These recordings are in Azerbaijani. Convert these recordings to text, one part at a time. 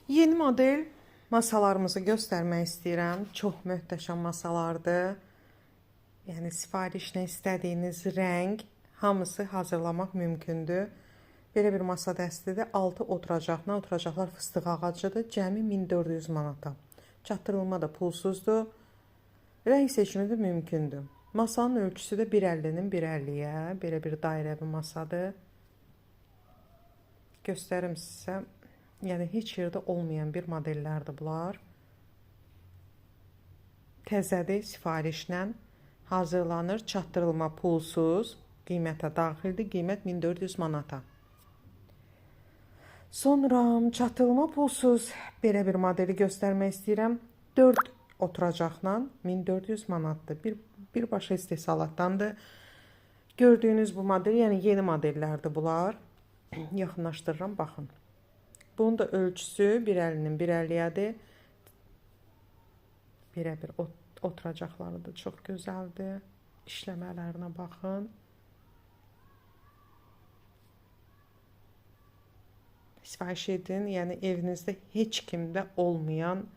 Yeni model masalarımızı göstermək istəyirəm. Çox möhtəşəm masalardır. Yəni sifarişlə istədiyiniz rəng hamısı hazırlamaq mümkündür. Belə bir masa dəstidir. 6 oturacaqla, oturacaqlar fıstıq ağacıdır. Cəmi 1400 manata. Çatdırılma da pulsuzdur. Rəng seçimi də mümkündür. Masanın ölçüsü də 1.50-nin 1.50-yə. Belə bir dairəvi masadır. Göstərim sizə. Yəni heç yerdə olmayan bir modellərdir bunlar. Təzədir, sifarişlə hazırlanır, çatdırılma pulsuz, qiymətə daxildir, qiymət 1400 manata. Sonra çatdırılma pulsuz belə bir modeli göstərmək istəyirəm. 4 oturacaqla 1400 manatdır. Birbaşa istehsalatdandır. Gördüyünüz bu model, yəni yeni modellərdir bunlar. Yaxınlaşdırıram, baxın. Bunun da ölçüsü 1.50-nin 1.50-yadır. Belə bir oturacaqları da çox gözəldir. İşləmələrinə baxın. Sifariş edin. Yəni evinizdə heç kimdə olmayan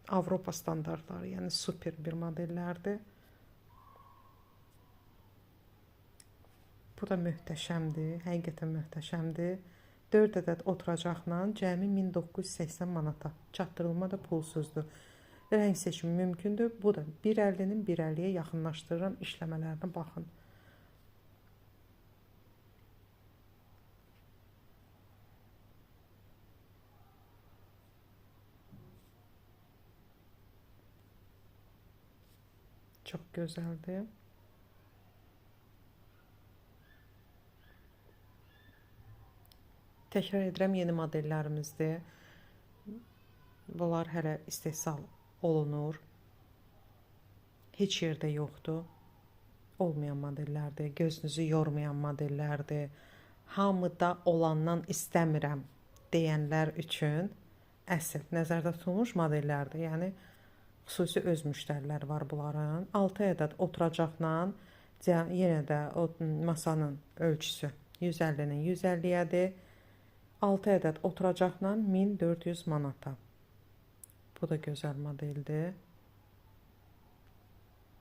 Avropa standartları, yəni super bir modellərdir. Bu da möhtəşəmdir. Həqiqətən möhtəşəmdir. 4 ədəd oturacaqla cəmi 1980 manata. Çatdırılma da pulsuzdur. Rəng seçimi mümkündür. Bu da 1.50-nin 1.50-yə yaxınlaşdırıram. İşləmələrinə baxın. Çox gözəldir. Təkrar edirəm, yeni modellərimizdir. Bunlar hələ istehsal olunur. Heç yerdə yoxdur. Olmayan modellərdir. Gözünüzü yormayan modellərdir. Hamıda olandan istəmirəm deyənlər üçün əsl nəzərdə tutulmuş modellərdir. Yəni xüsusi öz müştərilər var bunların. 6 ədəd oturacaqla yenə də masanın ölçüsü 150-nin 150-yədir. 6 ədəd oturacaqla 1400 manata. Bu da gözəl modeldir.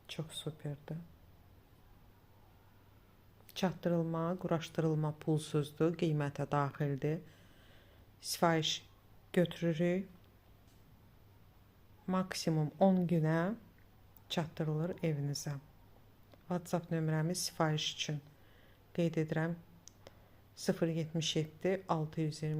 Çox superdir. Çatdırılma, quraşdırılma pulsuzdur, qiymətə daxildir. Sifariş götürürük. Maksimum 10 günə çatdırılır evinizə. WhatsApp nömrəmiz sifariş üçün qeyd edirəm. 077 620